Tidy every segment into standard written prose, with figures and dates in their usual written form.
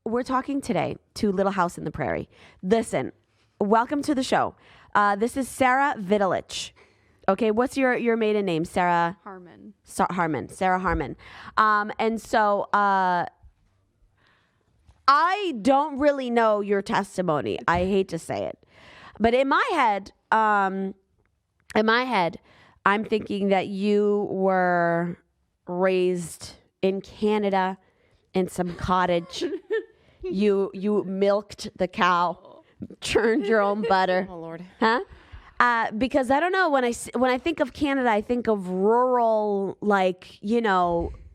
we're talking today to Little House in the Prairie. Listen, welcome to the show. This is Sara Vidulich. Okay, what's your maiden name? Sara Harmon. Harmon. Sara Harmon. And so I don't really know your testimony. I hate to say it, but in my head, I'm thinking that you were raised in Canada in some cottage. You milked the cow, churned your own butter. Oh Lord. Huh? Because I don't know, when I think of Canada, I think of rural, like,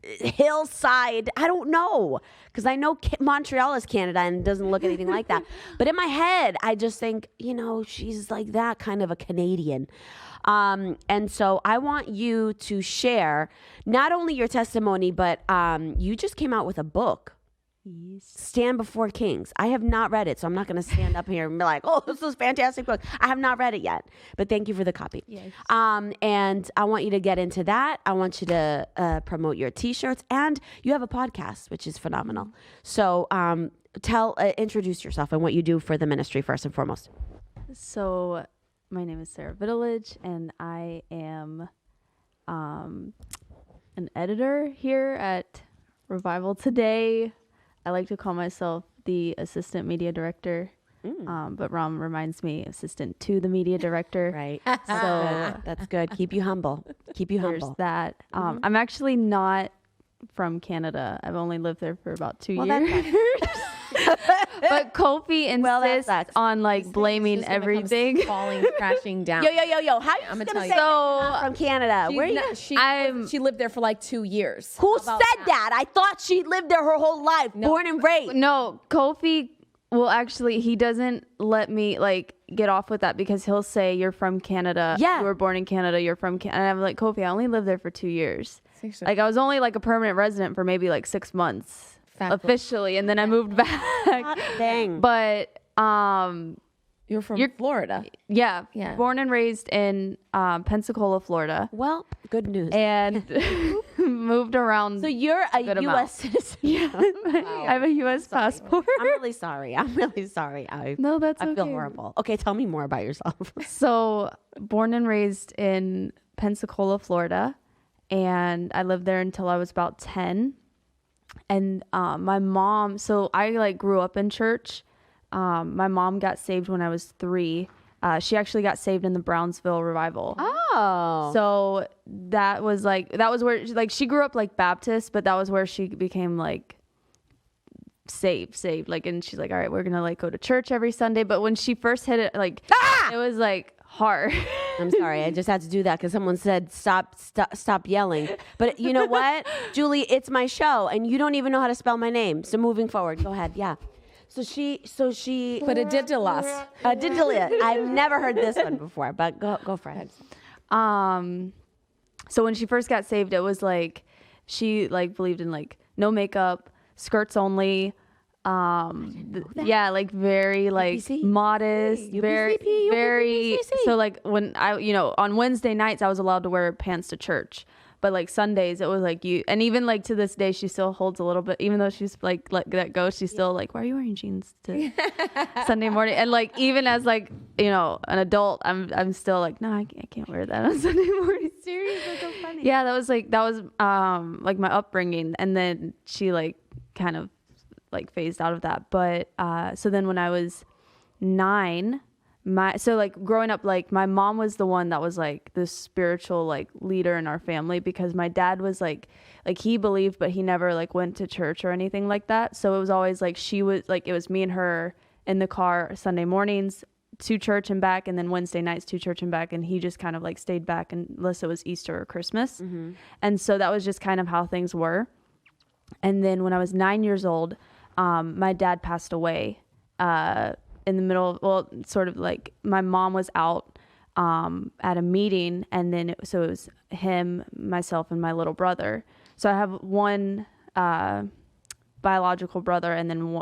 hillside. I don't know, because I know Montreal is Canada and it doesn't look anything like that. But in my head, I just think, she's like that kind of a Canadian. And so I want you to share not only your testimony, but you just came out with a book. Yes. Stand Before Kings. I have not read it, so I'm not going to stand up here and be like, oh, this is a fantastic book. I have not read it yet, but thank you for the copy. Yes. And I want you to get into that. I want you to promote your T-shirts, and you have a podcast, which is phenomenal. So introduce yourself and what you do for the ministry first and foremost. So my name is Sara Vidulich, and I am an editor here at Revival Today. I like to call myself the assistant media director, but Ram reminds me assistant to the media director. Right. So that's good. Keep you humble. There's that. I'm actually not from Canada. I've only lived there for about 2 years. But Kofi insists on blaming everything. Falling, crashing down. Yo. How you I'm gonna gonna tell say you. I'm from Canada? Where you? She lived there for like 2 years. Who said that? I thought she lived there her whole life, born and raised. No, Kofi he doesn't let me get off with that, because he'll say, you're from Canada. Yeah. You were born in Canada. You're from Canada. And I'm like, Kofi, I only lived there for 2 years. Seriously. I was only a permanent resident for maybe 6 months officially. And then I moved back. Dang. But, You're from Florida. yeah. Yeah. Born and raised in Pensacola, Florida. Well, good news. And moved around. So you're a good U.S. citizen. Yeah. I have a U.S. passport. I'm really sorry. No, that's okay. I feel horrible. Okay, tell me more about yourself. So, born and raised in Pensacola, Florida, and I lived there until I was about 10. And my mom, so I grew up in church. My mom got saved when I was 3. She actually got saved in the Brownsville revival. Oh. So that was where she grew up Baptist, but that was where she became saved. And she's like, all right, we're gonna go to church every Sunday. But when she first hit it, it was hard. I'm sorry. I just had to do that because someone said stop yelling. But you know what, Julie, it's my show, and you don't even know how to spell my name. So moving forward, go ahead. Yeah. So she But Adalis. Adalis. I've never heard this one before, but go for it. So when she first got saved, it was she believed in no makeup, skirts only. Very UPC? modest, UPCP, very. UPCC. So when I on Wednesday nights I was allowed to wear pants to church, but Sundays it was and even to this day she still holds a little bit, even though she's let that go. She's still why are you wearing jeans to Sunday morning? And even as an adult, I'm still no, I can't wear that on Sunday morning. Seriously, that's so funny. Yeah, that was my upbringing, and then she kind of phased out of that. But so then when I was 9, growing up, my mom was the one that was the spiritual leader in our family, because my dad was he believed, but he never went to church or anything like that. So it was always she was it was me and her in the car Sunday mornings to church and back, and then Wednesday nights to church and back, and he just kind of stayed back unless it was Easter or Christmas. Mm-hmm. And so that was just kind of how things were. And then when I was 9 years old, my dad passed away in the middle. My mom was out at a meeting, and then it was him, myself, and my little brother. So I have one biological brother and then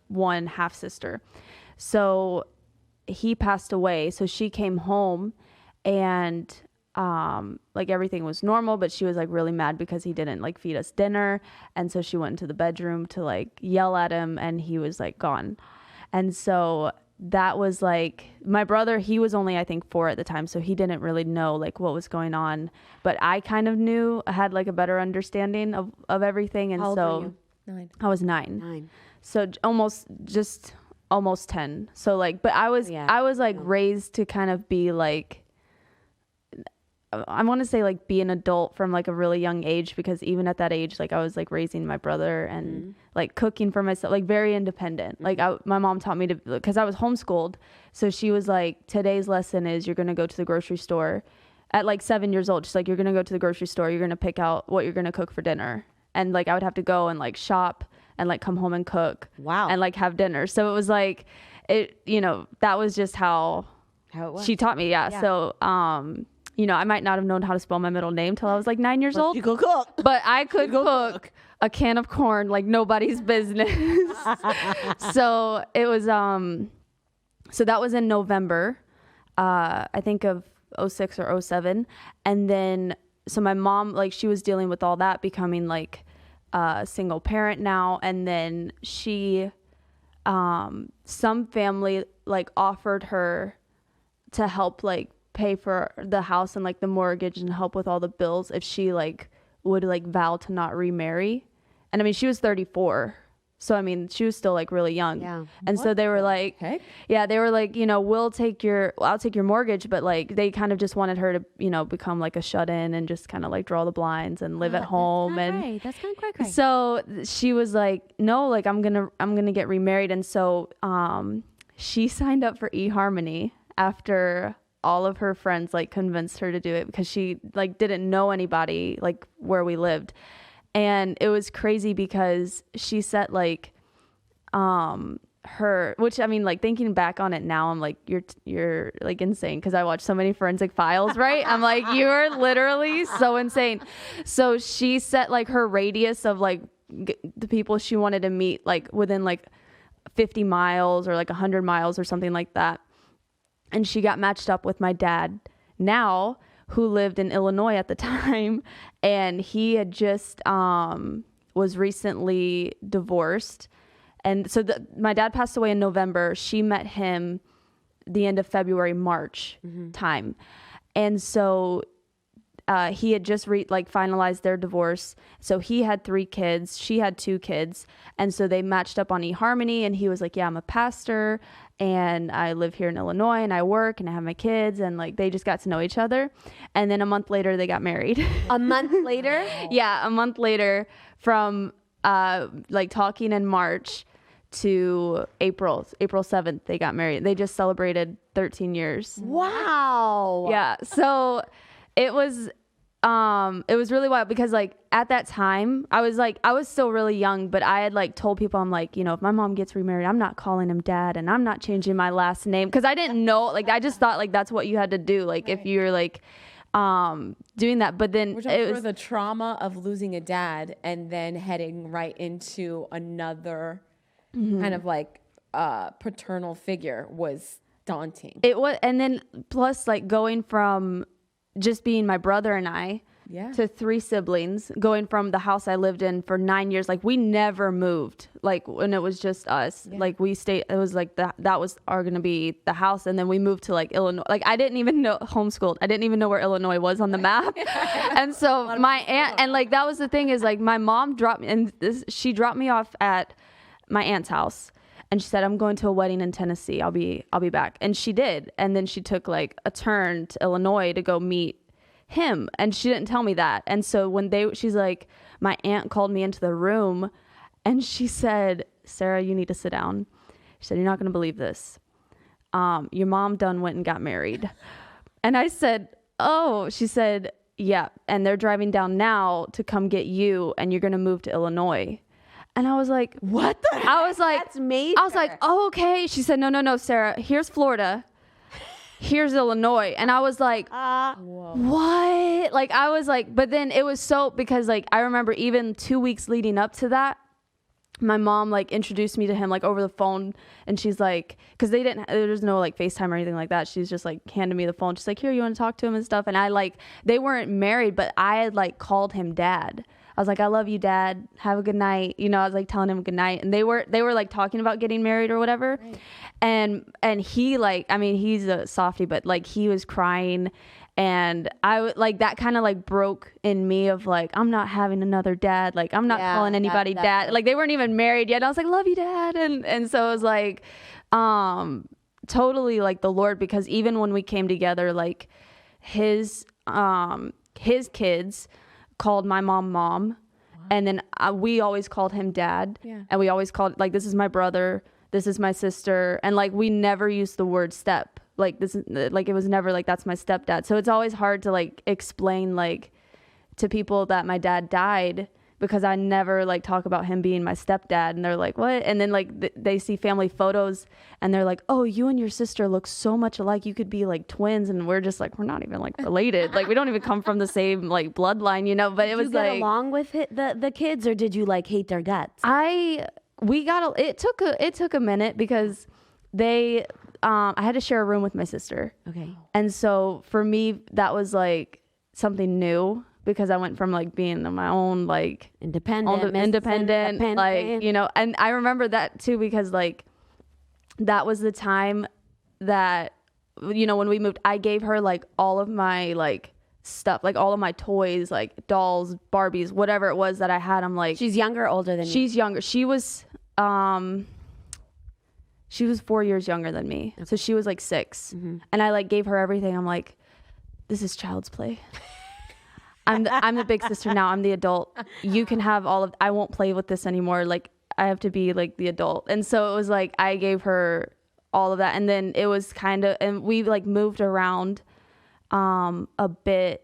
one half sister. So he passed away. So she came home, and like everything was normal, but she was like really mad because he didn't like feed us dinner. And so she went into the bedroom to like yell at him, and he was like gone. And so that was like, my brother, he was only, I think 4 at the time. So he didn't really know like what was going on, but I kind of knew. I had like a better understanding of everything. And How old so were you? 9. I was 9. 9. So almost 10. So like, but I was like raised to kind of be like, I want to say like be an adult from like a really young age, because even at that age, like I was like raising my brother and like cooking for myself, like very independent. Like my mom taught me to, because I was homeschooled. So she was like, today's lesson is you're going to go to the grocery store at like 7 years old. She's like, you're going to go to the grocery store. You're going to pick out what you're going to cook for dinner. And like, I would have to go and like shop and like come home and cook. Wow. And like have dinner. So it was like, that was just how it was. she taught me. Yeah. So, I might not have known how to spell my middle name till I was like 9 years old. You could cook. But I could cook a can of corn like nobody's business. So it was, so that was in November, I think of 06 or 07. And then, so my mom, like she was dealing with all that, becoming like a single parent now. And then she, some family like offered her to help like pay for the house and like the mortgage and help with all the bills if she like would like vow to not remarry. And I mean, she was 34. So I mean, she was still like really young. Yeah. And so they were like, heck? yeah, they were like, I'll take your mortgage. But like, they kind of just wanted her to, become like a shut in and just kind of like draw the blinds and live at home. And That's kind of cray. so she was like, no, like I'm going to get remarried. And so, she signed up for eHarmony after all of her friends like convinced her to do it, because she like didn't know anybody like where we lived. And it was crazy because she set like which I mean, like thinking back on it now, I'm like, you're like insane, because I watched so many Forensic Files, right? I'm like, you're literally so insane. So she set like her radius of like the people she wanted to meet like within like 50 miles or like 100 miles or something like that. And she got matched up with my dad now, who lived in Illinois at the time. And he had just was recently divorced. And so my dad passed away in November. She met him the end of February, March time. And so he had just finalized their divorce. So he had 3 kids. She had 2 kids. And so they matched up on eHarmony, and he was like, yeah, I'm a pastor and I live here in Illinois and I work and I have my kids, and like they just got to know each other. And then a month later they got married. A month later? Yeah, a month later from like talking in March to April 7th they got married. They just celebrated 13 years. Wow. Yeah. So it was really wild, because like at that time I was still really young, but I had like told people, I'm like, if my mom gets remarried, I'm not calling him dad and I'm not changing my last name, because I didn't know, like I just thought like that's what you had to do, like if you're like doing that. But then it was the trauma of losing a dad and then heading right into another kind of like paternal figure was daunting. It was, and then plus like going from just being my brother and I to 3 siblings, going from the house I lived in for 9 years. Like we never moved, like when it was just us, like we stayed, it was like that was going to be the house. And then we moved to like Illinois. Like I didn't even know, homeschooled, I didn't even know where Illinois was on the map. And so my aunt, and like that was the thing, is like my mom dropped me, and she dropped me off at my aunt's house. And she said, I'm going to a wedding in Tennessee. I'll be back. And she did. And then she took like a turn to Illinois to go meet him. And she didn't tell me that. And so she's like, my aunt called me into the room and she said, Sarah, you need to sit down. She said, you're not going to believe this. Your mom done went and got married. And I said, oh, she said, yeah. And they're driving down now to come get you, and you're going to move to Illinois. And I was like, what the heck? I was like, that's major. I was like, oh, okay. She said, no, Sarah, here's Florida. Here's Illinois. And I was like, what? Like, I was like, but then it was so, because like, I remember even 2 weeks leading up to that, my mom like introduced me to him like over the phone, and she's like, because there's no like FaceTime or anything like that. She's just like handed me the phone. She's like, here, you want to talk to him and stuff. And I like, they weren't married, but I had like called him dad. I was like, I love you, dad. Have a good night. You know, I was like telling him good night, and they were like talking about getting married or whatever. Right. And he like, I mean, he's a softie, but like he was crying. And I like that kind of like broke in me of like, I'm not having another dad. Like, I'm not calling anybody dad. Like, they weren't even married yet. I was like, love you, dad. And so it was like, totally like the Lord, because even when we came together, like his kids called my mom. Wow. And then we always called him dad. Yeah. And we always called like, this is my brother. This is my sister. And like, we never used the word step. Like this, like it was never like, that's my stepdad. So it's always hard to like explain like to people that my dad died, because I never like talk about him being my stepdad, and they're like, what? And then like they see family photos and they're like, oh, you and your sister look so much alike. You could be like twins. And we're just like, we're not even like related. Like, we don't even come from the same like bloodline, you know, but it was like. Did you get along with the kids, or did you like hate their guts? It took a minute, because I had to share a room with my sister. Okay. And so for me, that was like something new, because I went from like being on my own, like independent, like, you know, and I remember that too, because like that was the time that, you know, when we moved, I gave her like all of my like stuff, like all of my toys, like dolls, Barbies, whatever it was that I had. I'm like, she's younger or older than you? She's younger. She was 4 years younger than me. Okay. So she was like 6. Mm-hmm. And I like gave her everything. I'm like, this is child's play. I'm the big sister now. I'm the adult. You can have I won't play with this anymore. Like, I have to be like the adult. And so it was like, I gave her all of that. And then it was and we like moved around a bit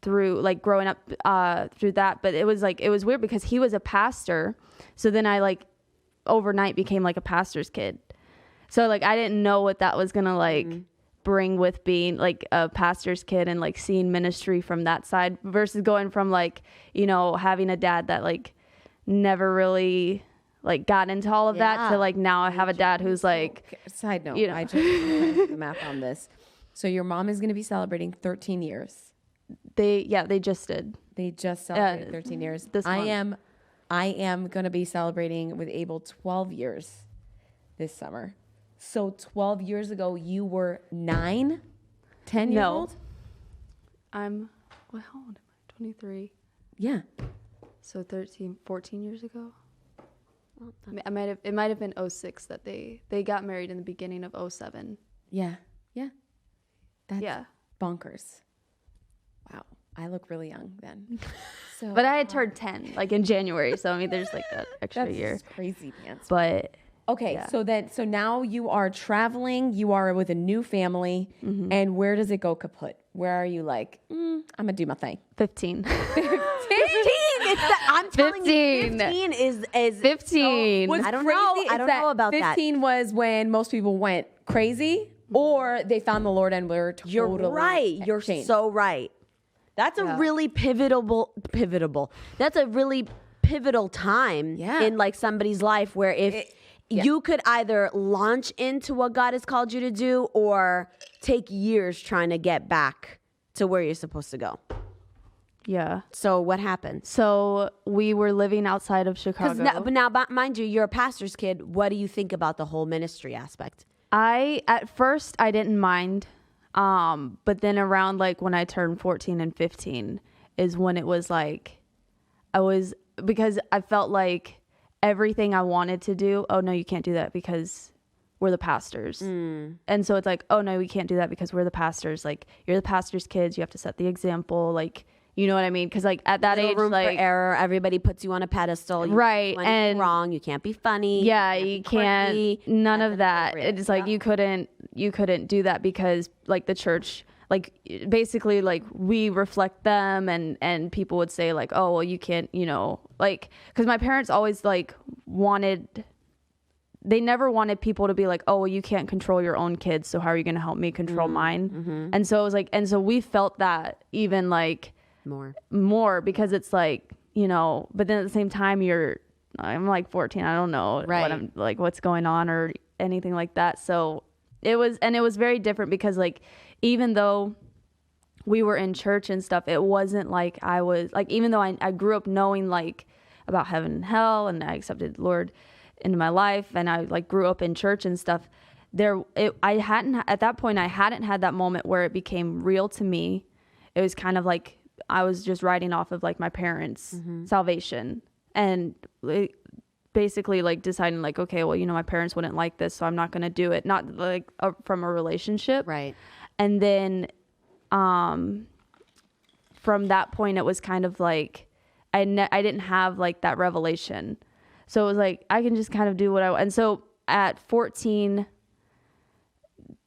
through like growing up through that. But it was weird, because he was a pastor. So then I like overnight became like a pastor's kid. So like, I didn't know what that was gonna like bring with being like a pastor's kid and like seeing ministry from that side, versus going from like, you know, having a dad that like never really like got into all of that, to like now I have a dad who's like, side note, you know, I just did the math on this. So your mom is going to be celebrating 13 years. They just did. They just celebrated 13 years. This month. I am going to be celebrating with Abel 12 years this summer. So 12 years ago, you were 9, 10 years old? How old am I? 23. Yeah. So 13, 14 years ago. Well, it might have been 06 that they got married in the beginning of 07. Yeah. Yeah. That's bonkers. Wow. I look really young then. So, but I had turned 10 like in January. So I mean, there's like that extra year. That's crazy pants. But okay. Yeah. So now you are traveling, you are with a new family, and where does it go kaput? Where are you like, I'm gonna do my thing? 15. 15. I'm telling you, 15 is 15. So, I don't know about 15 that. 15 was when most people went crazy, or they found the Lord and were totally You're right. You're changed. So right. That's a really pivotal. That's a really pivotal time in like somebody's life, where if you could either launch into what God has called you to do, or take years trying to get back to where you're supposed to go. Yeah. So what happened? So we were living outside of Chicago. But now, mind you, you're a pastor's kid. What do you think about the whole ministry aspect? At first I didn't mind. But then around like when I turned 14 and 15 is when it was like, because I felt like everything I wanted to do, oh no, you can't do that because we're the pastors. And so it's like, oh no, we can't do that because we're the pastors. Like, you're the pastor's kids. You have to set the example. Like, you know what I mean? Because like at that age, room like for error, everybody puts you on a pedestal. You right. can't do anything wrong. You can't be funny. Yeah, you can't. None of that. It's like you couldn't do that, because like the church, like basically like we reflect them, and people would say like, oh well, you can't, you know, like, because my parents always like they never wanted people to be like, oh well, you can't control your own kids, so how are you going to help me control mine? And so it was like, and so we felt that even like more, because it's like, you know, but then at the same time you're I'm like 14. I don't know Right. what I'm like, what's going on or anything like that. So it was very different because like, even though we were in church and stuff, it wasn't like I was like, even though I grew up knowing like about heaven and hell, and I accepted the Lord into my life, and I like grew up in church and stuff, I hadn't at that point, I hadn't had that moment where it became real to me. It was kind of like I was just riding off of like my parents' salvation, and basically like deciding like, okay, well, my parents wouldn't like this, so I'm not going to do it. Not like from a relationship. Right. And then from that point, it was kind of like I didn't have like that revelation. So it was like, I can just kind of do what I want. And so at 14,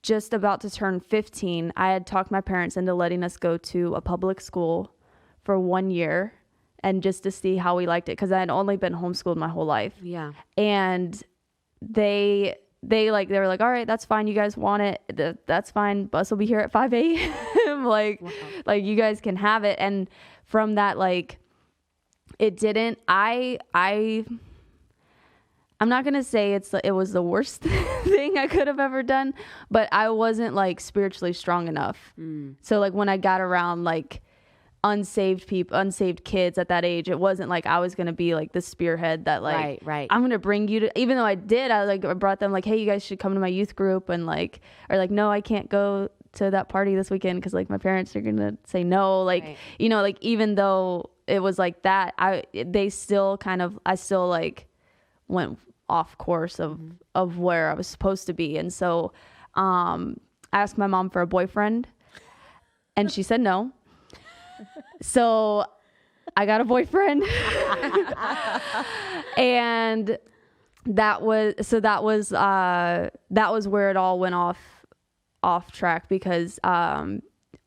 just about to turn 15, I had talked my parents into letting us go to a public school for 1 year and just to see how we liked it. Cause I had only been homeschooled my whole life. Yeah. And they were like, all right, that's fine. You guys want it. That's fine. Bus will be here at 5 a.m. like you guys can have it. And from that, like, it didn't, I'm not going to say it was the worst thing I could have ever done, but I wasn't like spiritually strong enough. So like when I got around like unsaved kids at that age, it wasn't like I was going to be like the spearhead that like, right. I'm going to bring you to, even though I brought them like, hey, you guys should come to my youth group, and like, or like, no, I can't go to that party this weekend because like my parents are going to say no. Like, Right. Like even though it was like that, I still like went off course of where I was supposed to be. And so I asked my mom for a boyfriend, and she said no. So I got a boyfriend. And that was where it all went off track, because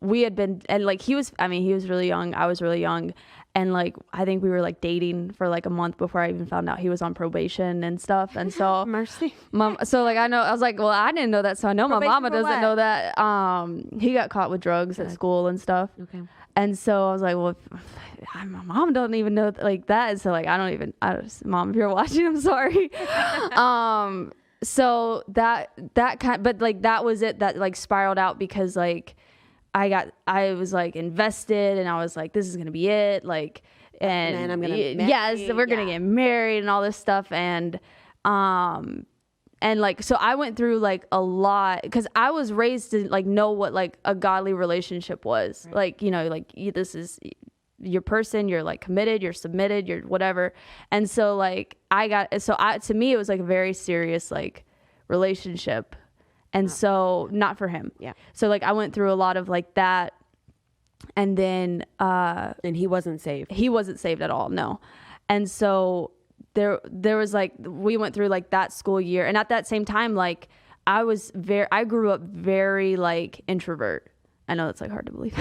we had been, and like he was really young, I was really young. And like, I think we were like dating for like a month before I even found out he was on probation and stuff. And so Mercy. so like, I was like, well, I didn't know that. So I know my mama for doesn't what? know that. He got caught with drugs at school and stuff. Okay. And so I was like, well, my mom don't even know like that. And so like, Mom, if you're watching, I'm sorry. So but like, that was it that like spiraled out, because like, I was like invested, and I was like, this is going to be it. Like, and I'm going to we're going to get married and all this stuff. And like, so I went through like a lot, because I was raised to like know what like a godly relationship was. Right. Like, this is your person, you're like committed, you're submitted, you're whatever. And so like, to me, it was like a very serious like relationship. And so not for him. Yeah. So like, I went through a lot of like that. And then, and he wasn't saved. He wasn't saved at all. No. And so there was like, we went through like that school year. And at that same time, like I grew up very like introvert. I know that's like hard to believe,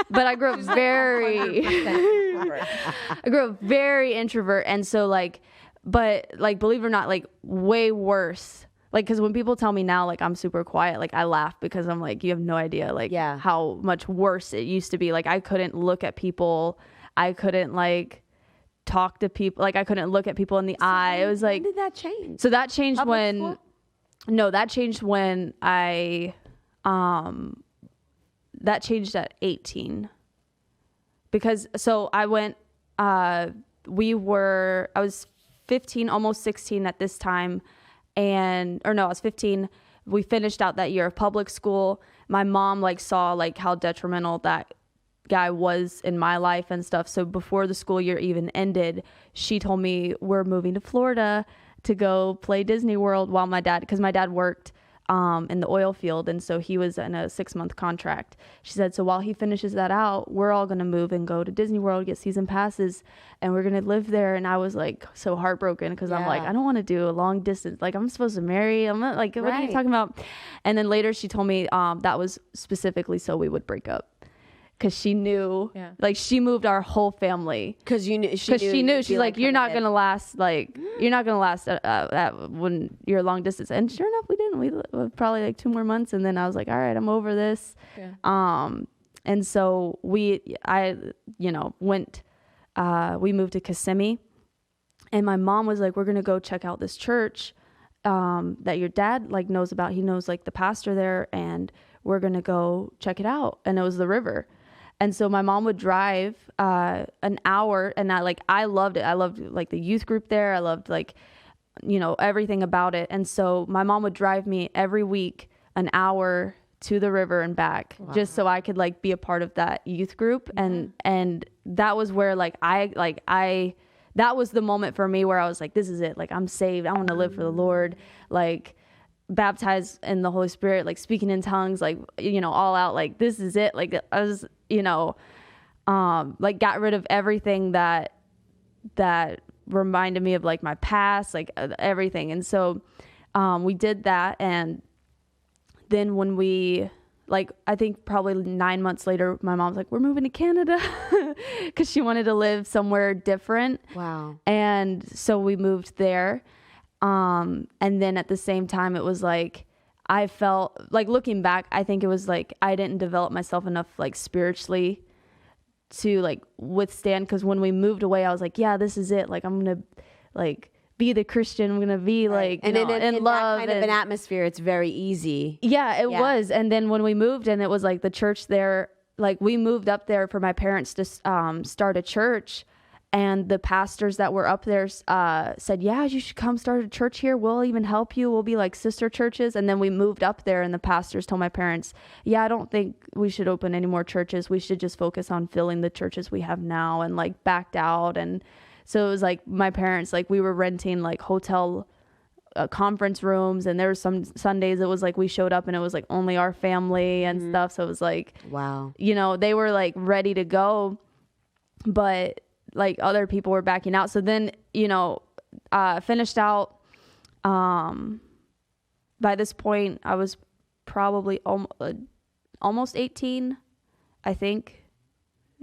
but I grew up very introvert. And so like, but like, believe it or not, like way worse. Like, because when people tell me now, like, I'm super quiet, like, I laugh, because I'm like, you have no idea, like, how much worse it used to be. Like, I couldn't look at people. I couldn't, like, talk to people. Like, I couldn't look at people in the eye. It was like... When did that change? So that changed that changed at 18. Because, so I went, I was 15, almost 16 at this time. I was 15. We finished out that year of public school. My mom like saw like how detrimental that guy was in my life and stuff. So before the school year even ended, she told me, we're moving to Florida to go play Disney World, while because my dad worked in the oil field, and so he was in a 6-month contract. She said, so while he finishes that out, we're all going to move and go to Disney World, get season passes, and we're going to live there. And I was like so heartbroken, because I'm like, I don't want to do a long distance. Like, I'm supposed to marry. I'm not like, what are you talking about? And then later she told me that was specifically so we would break up. Because she knew, like, she moved our whole family. Because she knew. She's like, you're not going to last, like, when you're long distance. And sure enough, we didn't. We lived probably like 2 more months. And then I was like, all right, I'm over this. Yeah. And so we moved to Kissimmee. And my mom was like, we're going to go check out this church that your dad like knows about. He knows like the pastor there, and we're going to go check it out. And it was the river. And so my mom would drive an hour, and I loved it. I loved like the youth group there. I loved like, everything about it. And so my mom would drive me every week an hour to the river and back, just so I could like be a part of that youth group. And that was where that was the moment for me where I was like, this is it. Like, I'm saved. I want to live for the Lord. Like, baptized in the Holy Spirit, like speaking in tongues, like, all out, like, this is it. Like, I was, like got rid of everything that reminded me of like my past, like everything. And so, we did that. And then when we, like, I think probably 9 months later, my mom's like, we're moving to Canada because she wanted to live somewhere different. Wow. And so we moved there. And then at the same time, it was like, I felt like, looking back, I think it was like, I didn't develop myself enough, like literally to like withstand. Cause when we moved away, I was like, yeah, this is it. Like, I'm going to like be the Christian. I'm going to be like, and in love that kind of an atmosphere, it's very easy. Yeah, it was. And then when we moved, and it was like the church there, like we moved up there for my parents to start a church. And the pastors that were up there said, yeah, you should come start a church here. We'll even help you. We'll be like sister churches. And then we moved up there, and the pastors told my parents, yeah, I don't think we should open any more churches. We should just focus on filling the churches we have now, and like backed out. And so it was like my parents, like we were renting like hotel conference rooms, and there were some Sundays it was like we showed up and it was like only our family and stuff. So it was like, wow, they were like ready to go, but like other people were backing out. So then, finished out, by this point I was probably almost 18, I think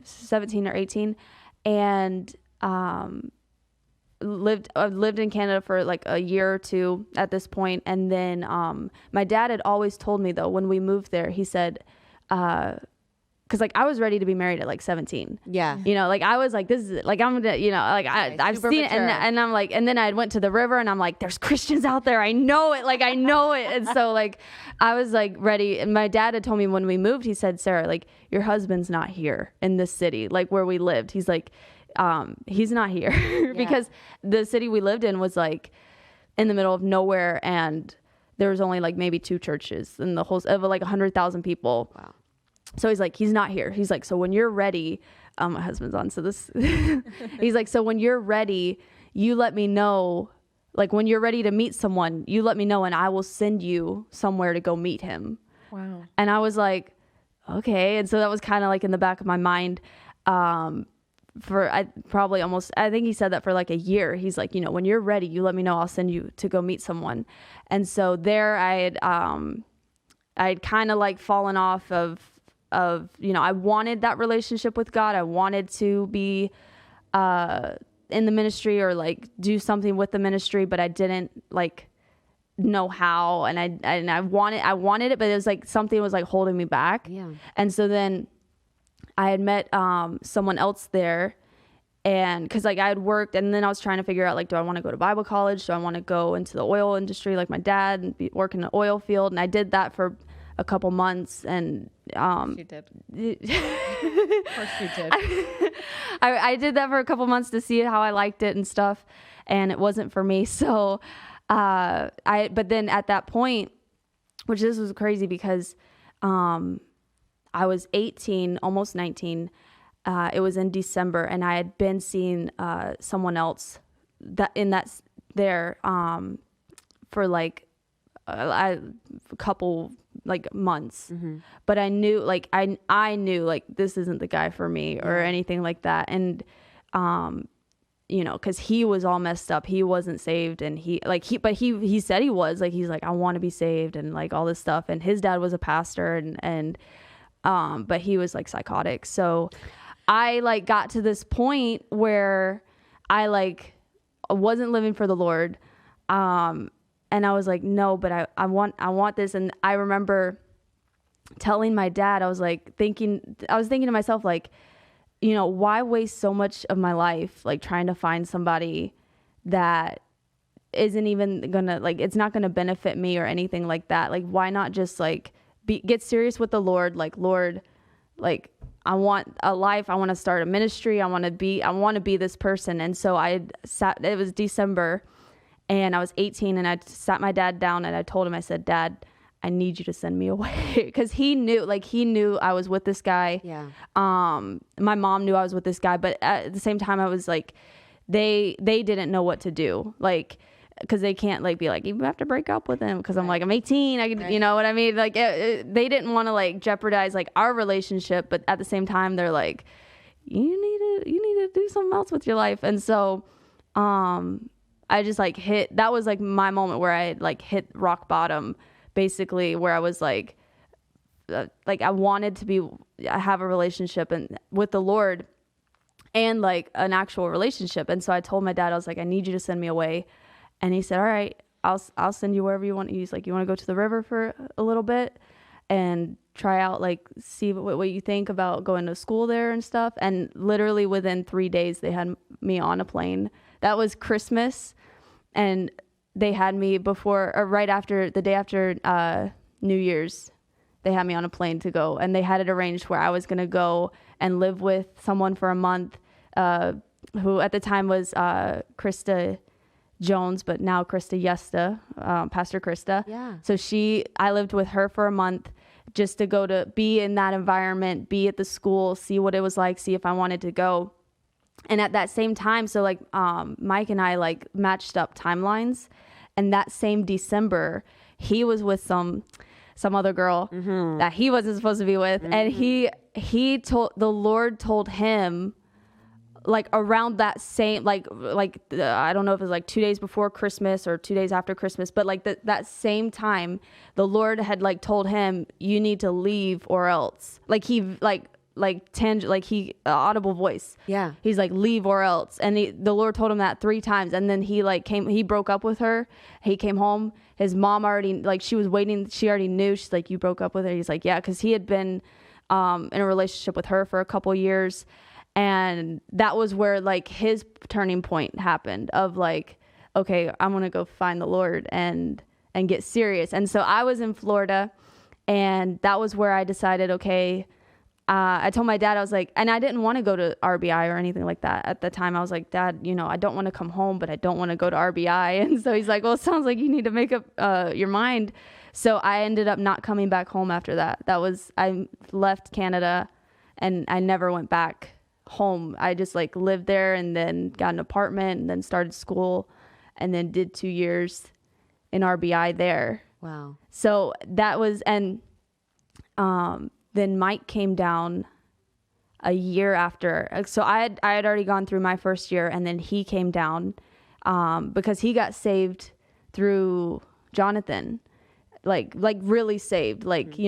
17 or 18. And, lived in Canada for like a year or two at this point. And then, my dad had always told me though, when we moved there, he said, cause like I was ready to be married at like 17. Yeah. Like I was like, this is it. Like I'm gonna, like I've seen it, and I'm like, and then I went to the river, and I'm like, there's Christians out there. I know it. Like I know it. And so like, I was like ready. And my dad had told me when we moved, he said, Sarah, like your husband's not here in this city, like where we lived. He's like, he's not here because the city we lived in was like in the middle of nowhere, and there was only like maybe 2 churches in the whole of like 100,000 people. Wow. So he's like, he's not here. He's like, so when you're ready, my husband's on. So this, he's like, so when you're ready, you let me know. Like when you're ready to meet someone, you let me know, and I will send you somewhere to go meet him. Wow. And I was like, okay. And so that was kind of like in the back of my mind, I think he said that for like a year. He's like, when you're ready, you let me know, I'll send you to go meet someone. And so there I had kind of like fallen off of, I wanted that relationship with God. I wanted to be, in the ministry or like do something with the ministry, but I didn't like know how. And I wanted it, but it was like something was like holding me back. Yeah. And so then I had met someone else there, and because like I had worked, and then I was trying to figure out like, do I want to go to Bible college? Do I want to go into the oil industry like my dad and work in the oil field? And I did that for a couple months, and You did. Of course you did. I did that for a couple months to see how I liked it and stuff, and it wasn't for me. So but then at that point, which this was crazy because I was 18, almost 19. It was in December, and I had been seeing someone else for like a couple like months. Mm-hmm. But I knew like I knew like this isn't the guy for me or anything like that. And because he was all messed up, he wasn't saved, and he said he was like, he's like, I want to be saved and like all this stuff. And his dad was a pastor, and but he was like psychotic. So I like got to this point where I like wasn't living for the Lord. And I was like, no, but I want this. And I remember telling my dad, I was thinking to myself, like, why waste so much of my life, like trying to find somebody that isn't even gonna, like, it's not gonna benefit me or anything like that. Like, why not just like get serious with the Lord? Like, Lord, like, I want a life. I want to start a ministry. I want to be this person. And so it was December and I was 18 and I sat my dad down and I told him, I said, Dad, I need you to send me away. Cause he knew I was with this guy. Yeah. My mom knew I was with this guy, but at the same time I was like, they didn't know what to do. Like, cause they can't like be like, you have to break up with him. Cause I'm like, I'm 18. You know what I mean? Like they didn't want to like jeopardize like our relationship, but at the same time they're like, you need to do something else with your life. And so, I just like that was like my moment where I like hit rock bottom, basically, where I was like I wanted to have a relationship and with the Lord and like an actual relationship. And so I told my dad, I was like, I need you to send me away. And he said, all right, I'll send you wherever you want. He's like, you want to go to the river for a little bit and try out, like, see what you think about going to school there and stuff. And literally within 3 days, they had me on a plane. That was Christmas. And they had me right after, the day after New Year's, they had me on a plane to go. And they had it arranged where I was going to go and live with someone for a month, who at the time was Krista Jones, but now Krista Yesta, Pastor Krista. Yeah. So I lived with her for a month just to be in that environment, be at the school, see what it was like, see if I wanted to go. And at that same time, so like Mike and I like matched up timelines, and that same December, he was with some other girl that he wasn't supposed to be with, and the Lord told him, like around that same, like I don't know if it was like 2 days before Christmas or 2 days after Christmas, but like that same time, the Lord had like told him, you need to leave or else. Like he audible voice. Yeah. He's like, leave or else. And the Lord told him that 3 times. And then he broke up with her. He came home. His mom already, like, she was waiting. She already knew. She's like, you broke up with her? He's like, yeah. Cause he had been in a relationship with her for a couple years. And that was where like his turning point happened of like, okay, I'm going to go find the Lord and get serious. And so I was in Florida, and that was where I decided, okay, I told my dad, I was like, and I didn't want to go to RBI or anything like that at the time. I was like, Dad, I don't want to come home, but I don't want to go to RBI. And so he's like, well, it sounds like you need to make up your mind. So I ended up not coming back home after that. I left Canada and I never went back home. I just like lived there and then got an apartment and then started school and then did 2 years in RBI there. Wow. So that was, and then Mike came down a year after. So I had already gone through my first year, and then he came down because he got saved through Jonathan, like really saved. Like, he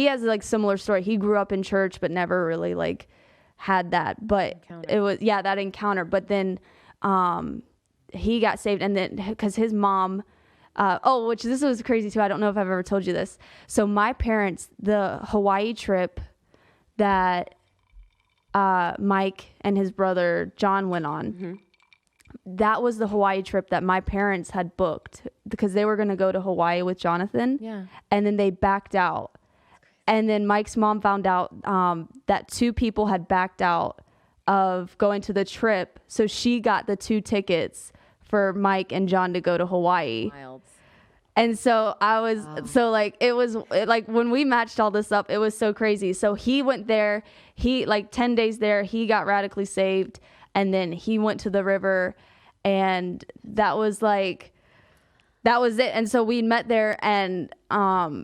has like similar story. He grew up in church, but never really like had that, but encounter. It was, that encounter. But then he got saved, and then because his mom, which this was crazy too. I don't know if I've ever told you this. So my parents, the Hawaii trip that Mike and his brother John went on, that was the Hawaii trip that my parents had booked because they were going to go to Hawaii with Jonathan. Yeah. And then they backed out. And then Mike's mom found out that 2 people had backed out of going to the trip. So she got the 2 tickets for Mike and John to go to Hawaii. Wild. And so I was, so like, it was like when we matched all this up, it was so crazy. So he went there, he like 10 days there, he got radically saved. And then he went to the river, and that was it. And so we met there, and, I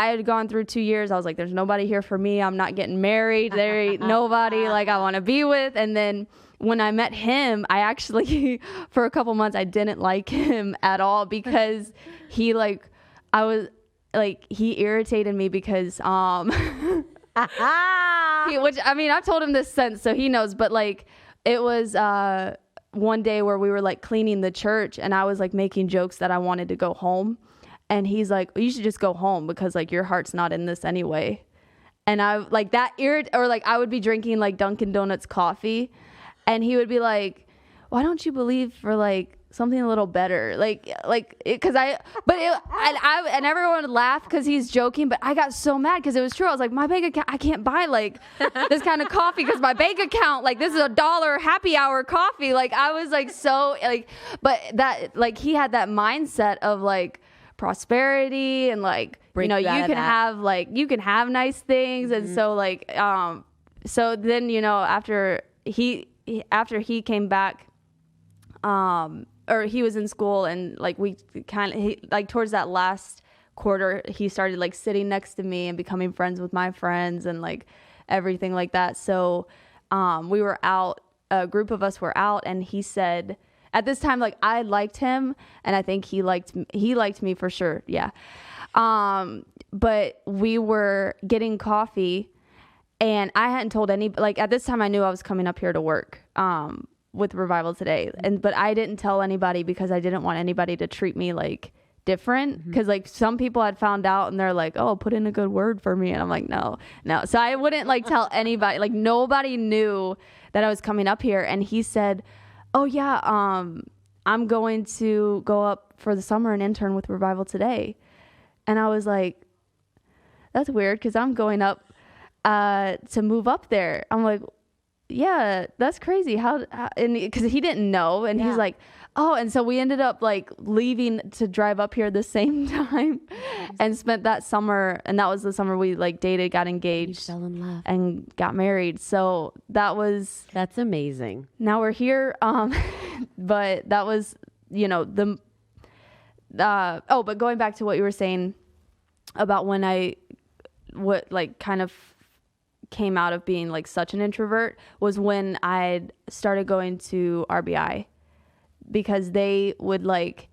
had gone through 2 years. I was like, there's nobody here for me. I'm not getting married. There ain't nobody like I want to be with. And then when I met him, I actually, for a couple months, I didn't like him at all because he he irritated me because, which, I mean, I've told him this since, so he knows, but like, it was, one day where we were like cleaning the church, and I was like making jokes that I wanted to go home. And he's like, you should just go home because like your heart's not in this anyway. And I like that I would be drinking like Dunkin' Donuts coffee, and he would be like, why don't you believe for like something a little better? Because and everyone would laugh because he's joking, but I got so mad because it was true. I was like, my bank account, I can't buy like this kind of coffee because my bank account, like this is $1 happy hour coffee. Like I was like, so like, but that, like he had that mindset of like prosperity and like, Break you know, you out you of can that. have like, you can have nice things. And so like, so then, you know, after he came back, or he was in school and like we kind of like towards that last quarter, he started like sitting next to me and becoming friends with my friends and like everything like that. So, we were out, a group of us were out, and he said at this time, like I liked him and I think he liked me for sure. Yeah. But we were getting coffee and I hadn't told like at this time I knew I was coming up here to work, with Revival Today. But I didn't tell anybody because I didn't want anybody to treat me like different. Because like some people had found out and they're like, oh, put in a good word for me. And I'm like, no. So I wouldn't like tell anybody, like nobody knew that I was coming up here. And he said, oh yeah, I'm going to go up for the summer and intern with Revival Today. And I was like, that's weird because I'm going up to move up there. I'm like, yeah, that's crazy. How and because he didn't know, and he's like, oh, and so we ended up like leaving to drive up here the same time, and spent that summer, and that was the summer we like dated, got engaged, fell in love, and got married. So that's amazing. Now we're here, but that was, you know, but going back to what you were saying about when what like kind of came out of being like such an introvert was when I started going to RBI, because they would like,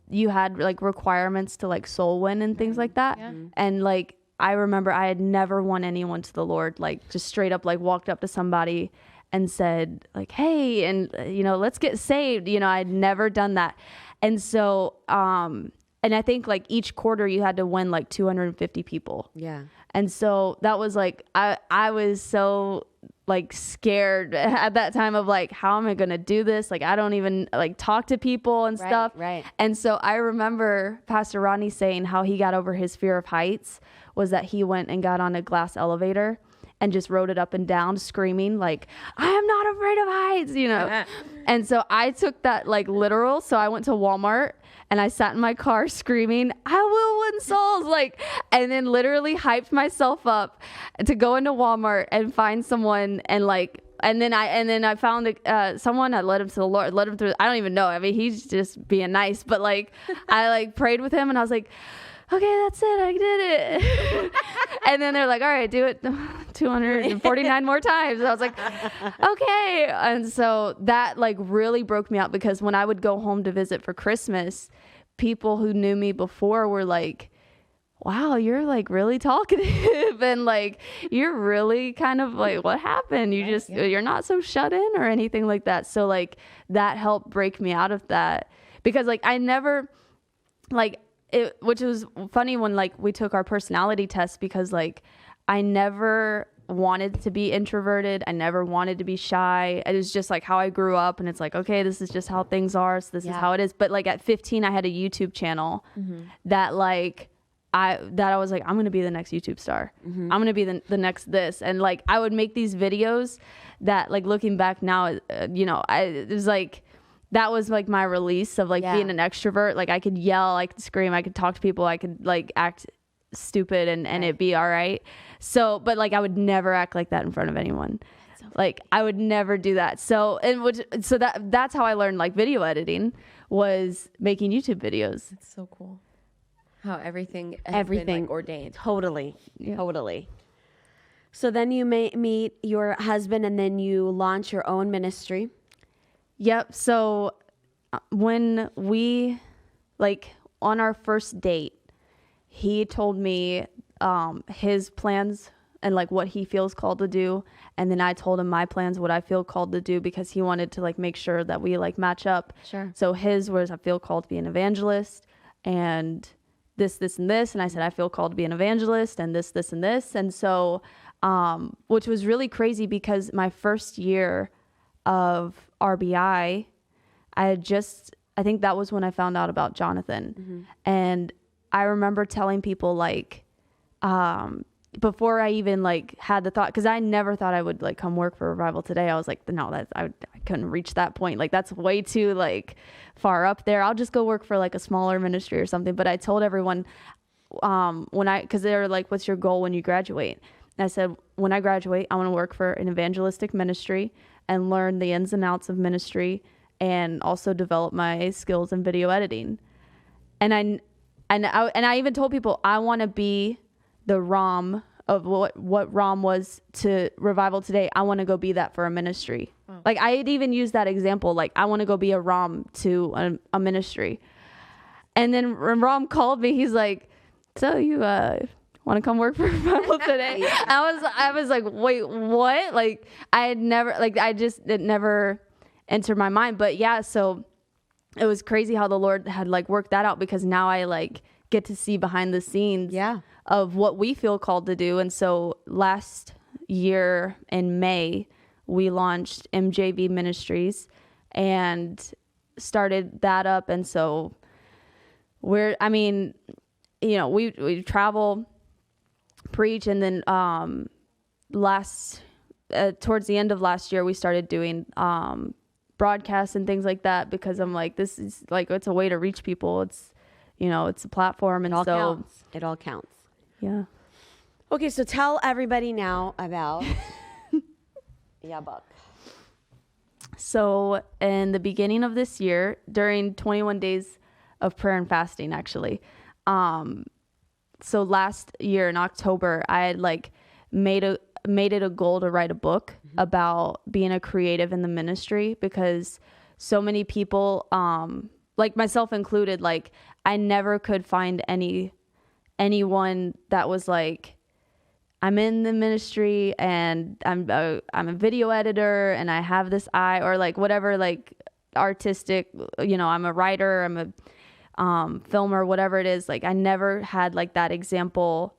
you had like requirements to like soul win and things like that. Yeah. And like, I remember I had never won anyone to the Lord, like just straight up, like walked up to somebody and said like, hey, and you know, let's get saved. You know, I'd never done that. And so, and I think like each quarter you had to win like 250 people. Yeah. And so that was like, I was so like scared at that time of like, how am I going to do this? Like, I don't even like talk to people and stuff. Right. And so I remember Pastor Rodney saying how he got over his fear of heights was that he went and got on a glass elevator and just rode it up and down screaming like, I am not afraid of heights, you know? And so I took that like literal. So I went to Walmart and I sat in my car screaming, I will win souls, like, and then literally hyped myself up to go into Walmart and find someone and like, and then I found someone. I led him to the Lord, led him through. I don't even know. I mean, he's just being nice, but like, I like prayed with him and I was like, okay, that's it. I did it. And then they're like, all right, do it 249 more times. And I was like, okay. And so that like really broke me out, because when I would go home to visit for Christmas, people who knew me before were like, wow, you're like really talkative and like, you're really kind of like, what happened? You just, you're not so shut in or anything like that. So like that helped break me out of that, because like I never like, which was funny when like we took our personality test, because like I never wanted to be introverted. I never wanted to be shy. It was just like how I grew up, and it's like, okay, this is just how things are. So this is how it is. But like at 15, I had a YouTube channel that like I was like, I'm going to be the next YouTube star. I'm going to be the next this. And like, I would make these videos that like looking back now, you know, it was like, that was like my release of like being an extrovert. Like I could yell, I could scream, I could talk to people, I could like act stupid and it'd be all right. So, but like I would never act like that in front of anyone. So like I would never do that. So, that's how I learned like video editing, was making YouTube videos. It's so cool how everything been, like, ordained. Totally. So then you meet your husband, and then you launch your own ministry. Yep. So when we, like on our first date, he told me his plans and like what he feels called to do. And then I told him my plans, what I feel called to do, because he wanted to like make sure that we like match up. Sure. So his was, I feel called to be an evangelist, and this, and this. And I said, I feel called to be an evangelist, and this, and this. And so, which was really crazy, because my first year of RBI, I think that was when I found out about Jonathan. And I remember telling people like, before I even like had the thought, because I never thought I would like come work for Revival Today. I was like, no, I couldn't reach that point. Like that's way too like far up there. I'll just go work for like a smaller ministry or something. But I told everyone because they were like, what's your goal when you graduate? And I said, when I graduate, I want to work for an evangelistic ministry and learn the ins and outs of ministry and also develop my skills in video editing. And I even told people I want to be the ROM of what ROM was to Revival Today. I want to go be that for a ministry. Wow. Like I had even used that example. Like I want to go be a ROM to a ministry. And then when ROM called me, he's like, so you want to come work for Revival Today? I was like, wait, what? Like I had never, like it never entered my mind. But yeah, so it was crazy how the Lord had like worked that out, because now I like get to see behind the scenes of what we feel called to do. And so last year in May, we launched MJV Ministries and started that up. And so we travel, preach, and then towards the end of last year, we started doing broadcasts and things like that, because I'm like, this is like, it's a way to reach people. It's, it's a platform, and it all counts. Yeah. Okay, so tell everybody now about Buck. So in the beginning of this year, during 21 days of prayer and fasting, actually, so last year in October, I had like made it a goal to write a book about being a creative in the ministry, because so many people, like myself included, like I never could find anyone that was like, I'm in the ministry and I'm a video editor and I have this eye, or like whatever, like artistic, I'm a writer, I'm a filmer, whatever it is. Like I never had like that example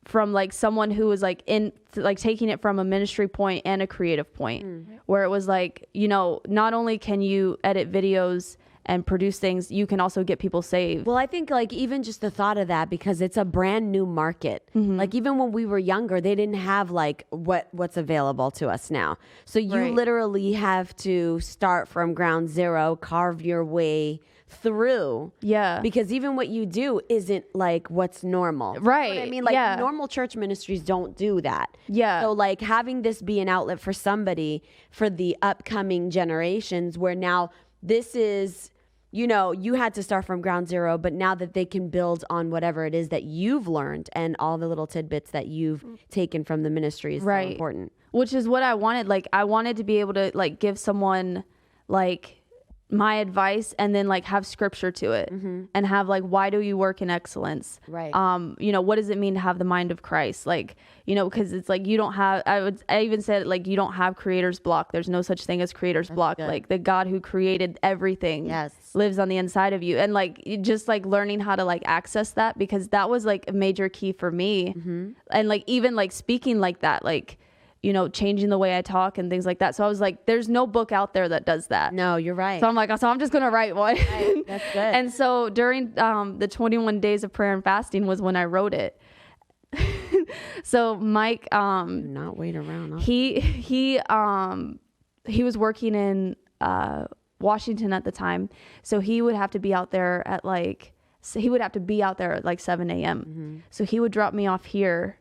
from like someone who was like taking it from a ministry point and a creative point, where it was like, not only can you edit videos and produce things, you can also get people saved. Well, I think like even just the thought of that, because it's a brand new market. Like even when we were younger, they didn't have like what's available to us now. So you literally have to start from ground zero, carve your way through. Yeah. Because even what you do isn't like what's normal. Right. You know what I mean, like normal church ministries don't do that. Yeah. So like having this be an outlet for somebody for the upcoming generations, where now this is, you had to start from ground zero, but now that they can build on whatever it is that you've learned and all the little tidbits that you've taken from the ministry is so important. Which is what I wanted. Like I wanted to be able to like give someone like my advice and then like have scripture to it and have like, why do you work in excellence? Right. What does it mean to have the mind of Christ? Like, because it's like, you don't have, I even said like, you don't have creator's block. There's no such thing as creator's block. Good. Like the God who created everything lives on the inside of you. And like, just like learning how to like access that, because that was like a major key for me. And like, even like speaking like that, like, changing the way I talk and things like that. So I was like, there's no book out there that does that. No, you're right. So I'm like, I'm just going to write one. Right. That's good. And so during the 21 days of prayer and fasting was when I wrote it. So Mike, do not wait around. He was working in Washington at the time. So he would have to be out there at like 7 a.m. So he would drop me off here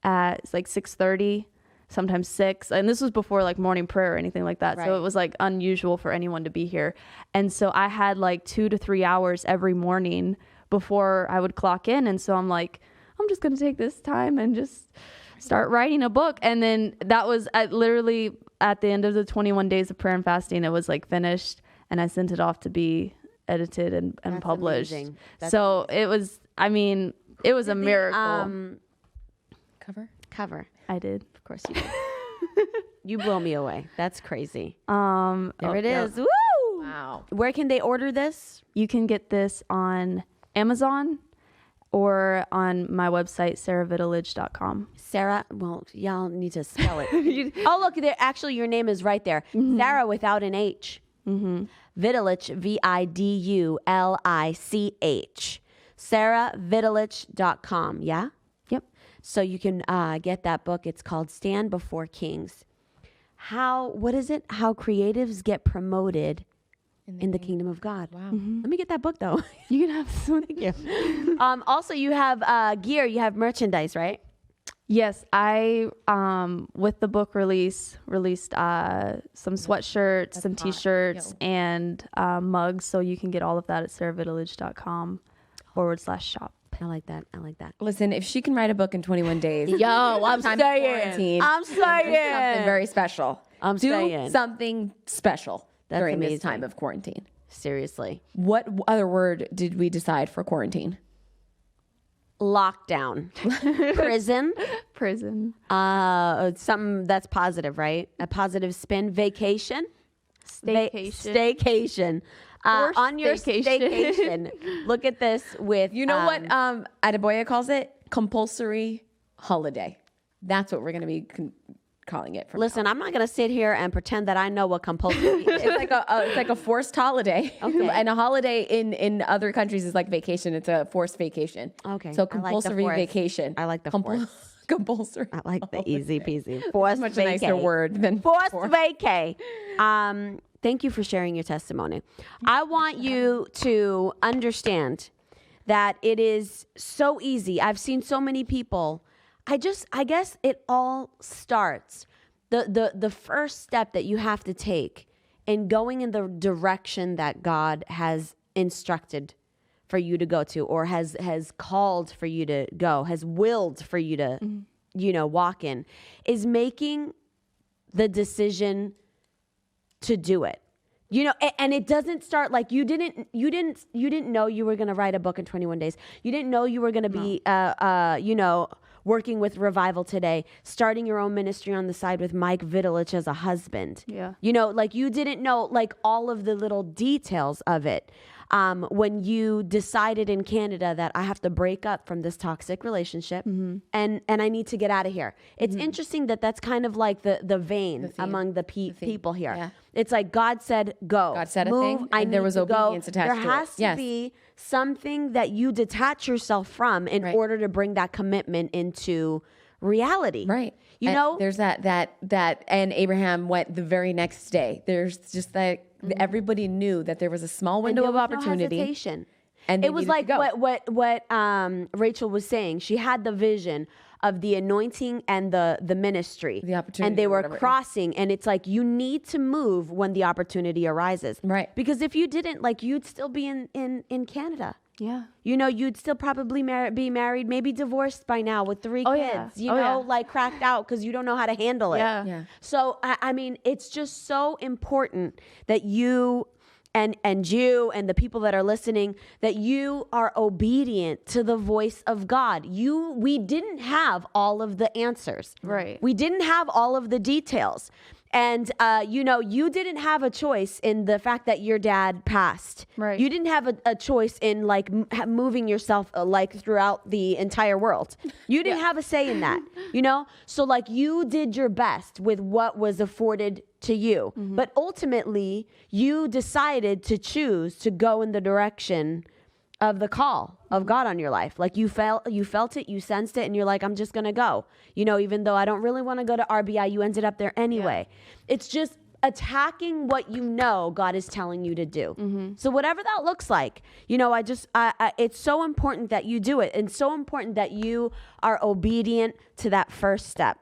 at like 6:30. Sometimes 6. And this was before like morning prayer or anything like that. Right. So it was like unusual for anyone to be here. And so I had like 2 to 3 hours every morning before I would clock in. And so I'm like, I'm just going to take this time and just start writing a book. And then that was literally at the end of the 21 days of prayer and fasting, it was like finished. And I sent it off to be edited and published. So amazing. It was a miracle. Cover. I did. Of course you did. You blow me away. That's crazy. There it is. Woo! Wow. Where can they order this? You can get this on Amazon, or on my website, saravidulich.com. Sarah, well, y'all need to spell it. Oh, look, there. Actually, your name is right there. Sara without an H. Vidulich, Vidulich. Saravidulich.com, yeah? Yep. So you can get that book. It's called Stand Before Kings. What is it? How creatives get promoted in the kingdom of God. Wow. Let me get that book though. You can have some. Thank you. Also, you have gear. You have merchandise, right? Yes, I with the book released some sweatshirts, some t-shirts, and mugs. So you can get all of that at saravidulich.com/shop. I like that. I like that. Listen, if she can write a book in 21 days, Yo, I'm time of saying. quarantine, I'm do something saying. very special. I'm Do saying. something special That's during amazing. this time of quarantine. Seriously. What other word did we decide for quarantine? Lockdown. Prison. Something that's positive, right? A positive spin. Vacation. Staycation. On your staycation, look at this with... You know what Adeboye calls it? Compulsory holiday. That's what we're going to be calling it. Listen, I'm not going to sit here and pretend that I know what compulsory is. It's like a forced holiday. Okay. And a holiday in other countries is like vacation. It's a forced vacation. Okay. So I like the compulsory forced. vacation. I like the forced. Compulsory. I like the easy peasy. Forced Much a nicer word than forced vacay. Thank you for sharing your testimony. I want you to understand that it is so easy. I've seen so many people. I guess it all starts. The first step that you have to take in going in the direction that God has instructed for you to go to, or has called for you to go, has willed for you to, walk in, is making the decision to do it. And it doesn't start like you didn't know you were going to write a book in 21 days. You didn't know you were going to be, working with Revival Today, starting your own ministry on the side with Mike Vidulich as a husband. Yeah. You didn't know like all of the little details of it. When you decided in Canada that I have to break up from this toxic relationship and I need to get out of here. It's interesting that that's kind of like the vein among the people here. Yeah. It's like God said, go. God said a move, thing, I and there need was to obedience go. attached to it. There has to Yes. be something that you detach yourself from in order to bring that commitment into reality. Right. There's that and Abraham went the very next day. There's just like everybody knew that there was a small window of opportunity. No hesitation. And it was like what Rachel was saying. She had the vision of the anointing and the ministry, the opportunity, and they were whatever. crossing. And it's like you need to move when the opportunity arises, right? Because if you didn't, like, you'd still be in Canada. Yeah. You'd still probably be married, maybe divorced by now with 3 kids, Yeah. like cracked out because you don't know how to handle it. Yeah. So, I mean, it's just so important that you and you and the people that are listening, that you are obedient to the voice of God. We didn't have all of the answers. Right. We didn't have all of the details. And, you didn't have a choice in the fact that your dad passed. Right. You didn't have a choice in like moving yourself like throughout the entire world. You didn't have a say in that, So like you did your best with what was afforded to you. But ultimately you decided to choose to go in the direction of the call of God on your life. Like you felt it, you sensed it, and you're like, I'm just going to go. Even though I don't really want to go to RBI, you ended up there anyway. Yeah. It's just attacking what God is telling you to do. So whatever that looks like, it's so important that you do it, and so important that you are obedient to that first step.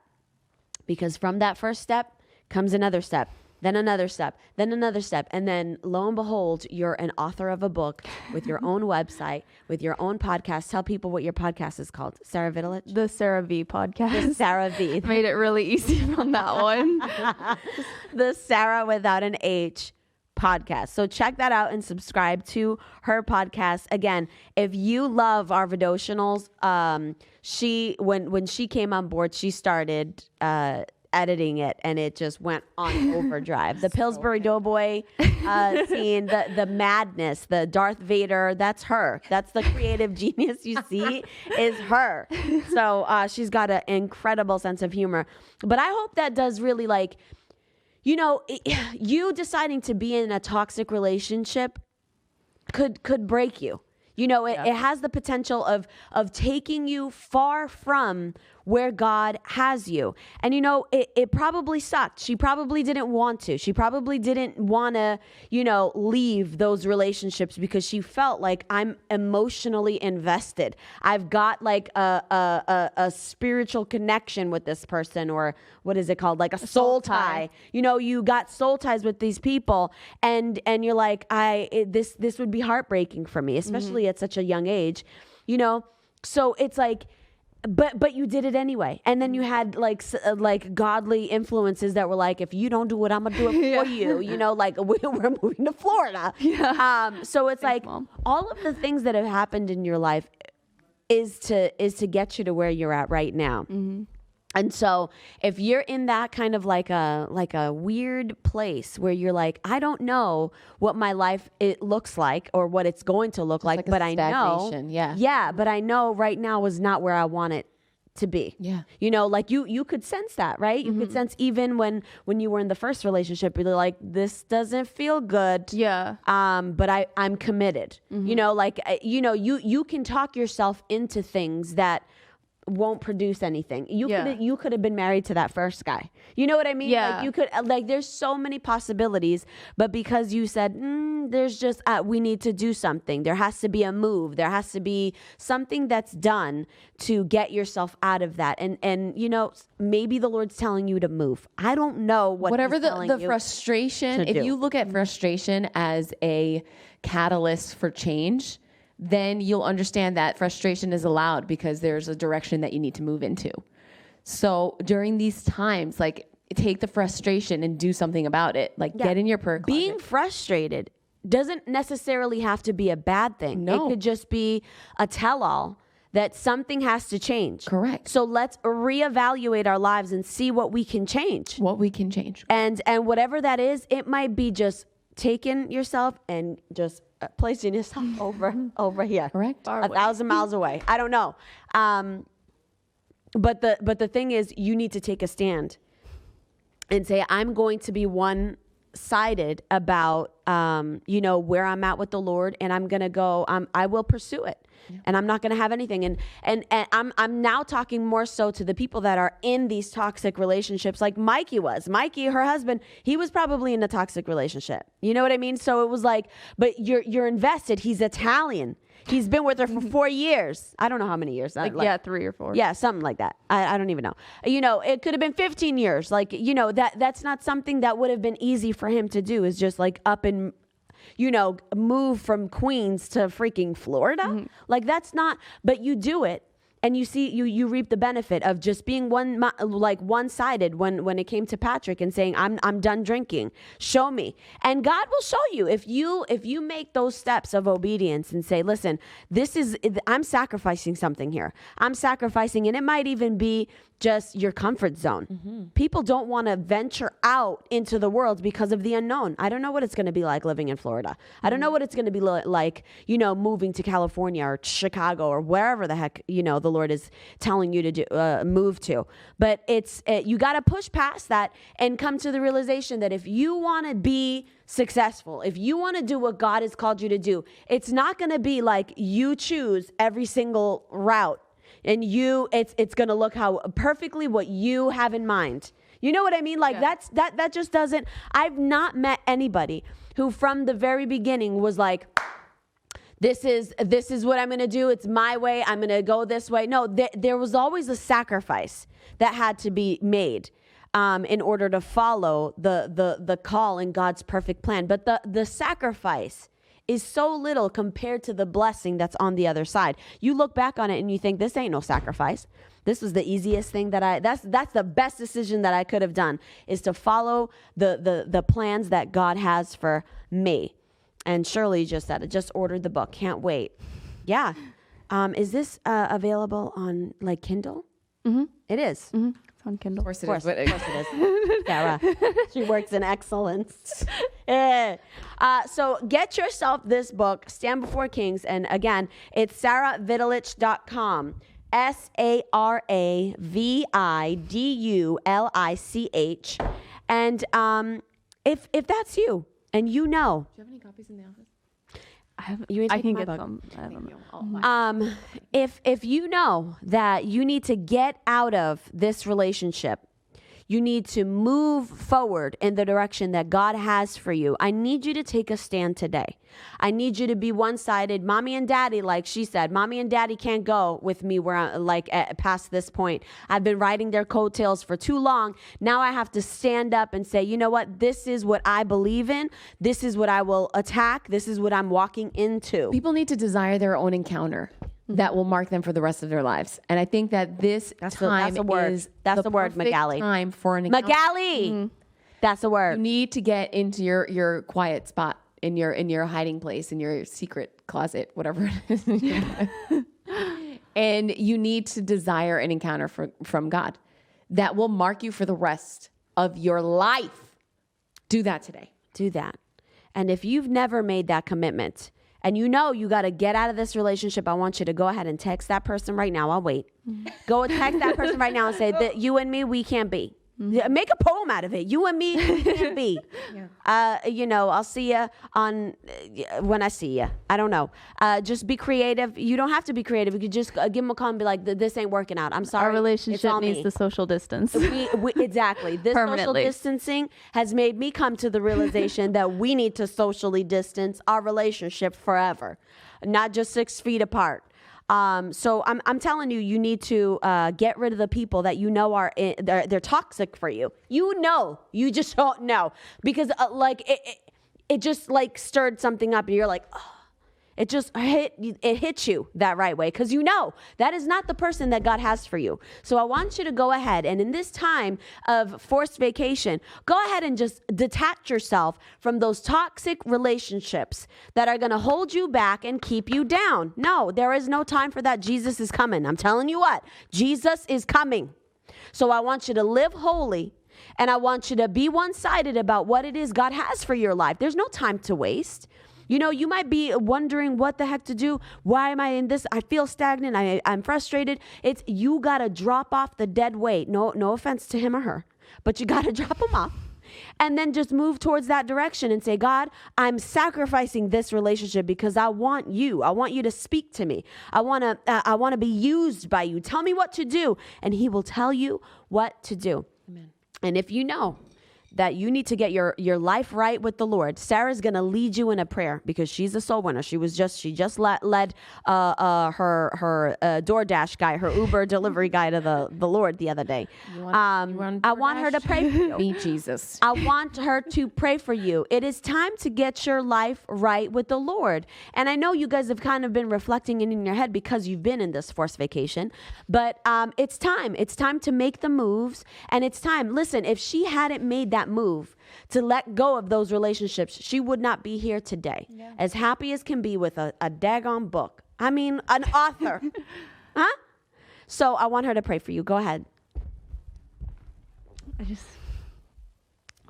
Because from that first step comes another step, then another step, then another step. And then lo and behold, you're an author of a book with your own website, with your own podcast. Tell people what your podcast is called. Sara Vidulich? The Sara V podcast. The Sara V. Made it really easy on that one. The Sara without an H podcast. So check that out and subscribe to her podcast. Again, if you love our devotionals, when she came on board, she started editing it, and it just went on overdrive. The Pillsbury Doughboy scene, the madness, the Darth Vader, that's her. That's the creative genius you see is her. So she's got an incredible sense of humor. But I hope that does really, like, you know, you deciding to be in a toxic relationship could break you. You know, it has the potential of taking you far from where God has you. And, you know, it probably sucked. She probably didn't want to. She probably didn't want to, you know, leave those relationships because she felt like, I'm emotionally invested. I've got like a spiritual connection with this person, or what is it called? Like a soul tie. You know, you got soul ties with these people, and you're like, this would be heartbreaking for me, especially at such a young age, you know? So it's like, but you did it anyway. And then you had like godly influences that were like, if you don't do it, I'm gonna do it for you. You know, like we're moving to Florida. So it's like Mom. all of the things that have happened in your life is to get you to where you're at right now. And so if you're in that kind of like a weird place where you're like, I don't know what my life it looks like or what it's going to look like, but I know, but I know right now is not where I want it to be. You know, like you could sense that, right? You could sense even when you were in the first relationship, you're like, this doesn't feel good. But I'm committed. You know, like, you know, you can talk yourself into things that won't produce anything. You could have been married to that first guy. You know what I mean? Like you could, like, there's so many possibilities, but because you said, there's just, we need to do something. There has to be a move. There has to be something that's done to get yourself out of that. And you know, maybe the Lord's telling you to move. I don't know whatever the frustration, if you look at frustration as a catalyst for change, then you'll understand that frustration is allowed because there's a direction that you need to move into. So during these times, like, take the frustration and do something about it. Like, get in your prayer closet. Being frustrated doesn't necessarily have to be a bad thing. No. It could just be a tell-all that something has to change. Correct. So let's reevaluate our lives and see what we can change. What we can change. And whatever that is, it might be just taking yourself and just placing yourself over here. Correct. 1,000 miles away. I don't know. But the thing is, you need to take a stand and say, I'm going to be one-sided about, you know, where I'm at with the Lord, and I'm going to go, I will pursue it. And I'm not going to have anything. And I'm now talking more so to the people that are in these toxic relationships, like Mikey was. Mikey, her husband, he was probably in a toxic relationship. You know what I mean? So it was like, but you're invested. He's Italian. He's been with her for 4 years. I don't know how many years. Like 3 or 4. Yeah, something like that. I don't even know. You know, it could have been 15 years. Like, you know, that's not something that would have been easy for him to do, is just like up and, you know, move from Queens to freaking Florida. Like, that's not, but you do it. And you see, you reap the benefit of just being one-sided when it came to Patrick and saying, I'm done drinking. Show me. And God will show you if you make those steps of obedience and say, listen, I'm sacrificing something here. I'm sacrificing, and it might even be just your comfort zone. People don't want to venture out into the world because of the unknown. I don't know what it's going to be like living in Florida. I don't know what it's going to be like, you know, moving to California or Chicago or wherever the heck, you know, the Lord is telling you to move to. But you got to push past that and come to the realization that if you want to be successful, if you want to do what God has called you to do, it's not going to be like you choose every single route. And it's going to look how perfectly what you have in mind. You know what I mean? Like that just doesn't, I've not met anybody who from the very beginning was like, this is what I'm going to do. It's my way. I'm going to go this way. No, there was always a sacrifice that had to be made in order to follow the call in God's perfect plan. But the sacrifice is so little compared to the blessing that's on the other side. You look back on it and you think, this ain't no sacrifice. This was the easiest thing that's the best decision that I could have done, is to follow the plans that God has for me. And Shirley just said it, just ordered the book. Can't wait. Yeah. Is this available on like Kindle? It is. on Kindle. Of course it is. But Of course it is. Sarah. She works in excellence. So get yourself this book, Stand Before Kings. And again, it's saravidulich.com. SARAVIDULICH. And if that's you and you know. Do you have any copies in the office? I can get them. I have them. If you know that you need to get out of this relationship, you need to move forward in the direction that God has for you, I need you to take a stand today. I need you to be one-sided. Mommy and daddy, like she said, mommy and daddy can't go with me where I'm past this point. I've been riding their coattails for too long. Now I have to stand up and say, you know what? This is what I believe in. This is what I will attack. This is what I'm walking into. People need to desire their own encounter that will mark them for the rest of their lives. And I think that this time that's a word. is That's the the word, perfect Magali. time for an encounter. Magali. That's a You word. need to get into your quiet spot, in your hiding place, in your secret closet, whatever it is. And you need to desire an encounter from God that will mark you for the rest of your life. Do that today. Do that. And if you've never made that commitment and you know you got to get out of this relationship, I want you to go ahead and text that person right now. I'll wait. Go and text that person right now and say that you and me, we can't be. Make a poem out of it. You and me, we can't be. I'll see you when I see you. I don't know. Just be creative. You don't have to be creative. You could just give them a call and be like, this ain't working out. I'm sorry. Our relationship needs the social distance. Exactly. This social distancing has made me come to the realization that we need to socially distance our relationship forever, not just 6 feet apart. So I'm telling you, you need to get rid of the people that you know they're toxic for you. You just don't know because it just like stirred something up and you're like, oh, it hit you that right way because you know that is not the person that God has for you. So I want you to go ahead and in this time of forced vacation, go ahead and just detach yourself from those toxic relationships that are going to hold you back and keep you down. No, there is no time for that. Jesus is coming. I'm telling you what, Jesus is coming. So I want you to live holy. And I want you to be one-sided about what it is God has for your life. There's no time to waste. You know, you might be wondering what the heck to do. Why am I in this? I feel stagnant. I'm frustrated. It's you got to drop off the dead weight. No offense to him or her, but you got to drop them off and then just move towards that direction and say, God, I'm sacrificing this relationship because I want you. I want you to speak to me. I want to be used by you. Tell me what to do. And he will tell you what to do. Amen. And if you know that you need to get your life right with the Lord, Sarah's going to lead you in a prayer because she's a soul winner. She just led her DoorDash guy, her Uber delivery guy to the Lord the other day. I want her to pray for you. Meet Jesus. I want her to pray for you. It is time to get your life right with the Lord. And I know you guys have kind of been reflecting in your head because you've been in this forced vacation, but it's time. It's time to make the moves, and it's time. Listen, if she hadn't made that move to let go of those relationships, she would not be here today. Yeah. As happy as can be with a daggone book. I mean, an author. Huh? So I want her to pray for you. Go ahead.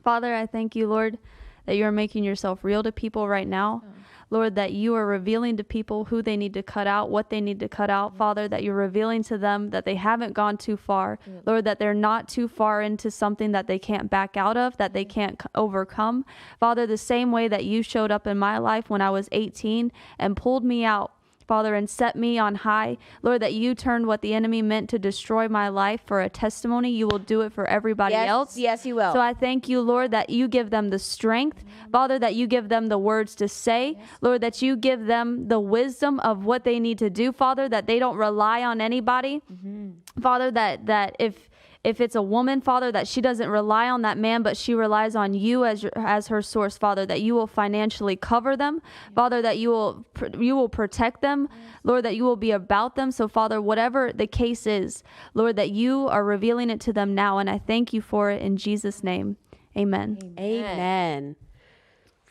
Father, I thank you, Lord, that you are making yourself real to people right now. Oh. Lord, that you are revealing to people who they need to cut out, what they need to cut out. Father, that you're revealing to them that they haven't gone too far. Lord, that they're not too far into something that they can't back out of, that they can't overcome. Father, the same way that you showed up in my life when I was 18 and pulled me out, Father, and set me on high. Lord, that you turned what the enemy meant to destroy my life for a testimony. You will do it for everybody else. Yes, you will. So I thank you, Lord, that you give them the strength. Father, that you give them the words to say. Lord, that you give them the wisdom of what they need to do. Father, that they don't rely on anybody. Father, that if it's a woman, Father, that she doesn't rely on that man, but she relies on you as her source, Father, that you will financially cover them, Father, that you will protect them, Lord, that you will be about them. So, Father, whatever the case is, Lord, that you are revealing it to them now, and I thank you for it in Jesus' name. Amen. Amen.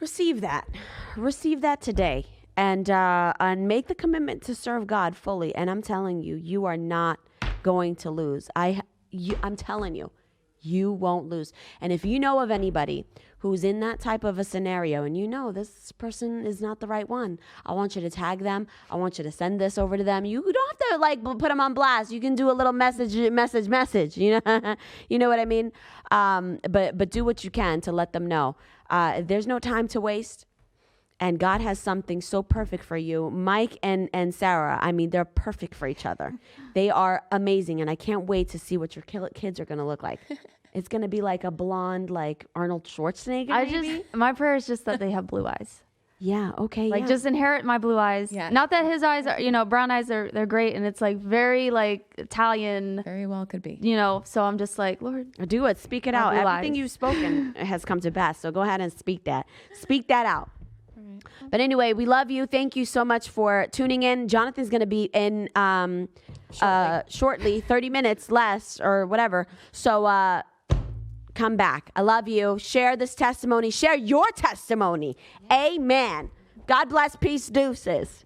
Receive that today, and make the commitment to serve God fully. And I'm telling you, you are not going to lose. I'm telling you, you won't lose. And if you know of anybody who's in that type of a scenario and you know this person is not the right one, I want you to tag them. I want you to send this over to them. You don't have to like put them on blast. You can do a little message, you know, you know what I mean? But do what you can to let them know. There's no time to waste. And God has something so perfect for you. Mike and Sara, I mean, they're perfect for each other. They are amazing. And I can't wait to see what your kids are going to look like. It's going to be like a blonde, like Arnold Schwarzenegger, maybe? My prayer is just that they have blue eyes. Yeah, okay, Like, just inherit my blue eyes. Yeah. Not that his eyes are, brown eyes, they're great. And it's like very like Italian. Very well could be. So I'm just like, Lord. Do it. Speak it out. blue Everything eyes. you've spoken has come to pass. So go ahead and speak that. Speak that out. But anyway, we love you. Thank you so much for tuning in. Jonathan's going to be in shortly, 30 minutes less or whatever. So come back. I love you. Share this testimony. Share your testimony. Amen. God bless. Peace. Deuces.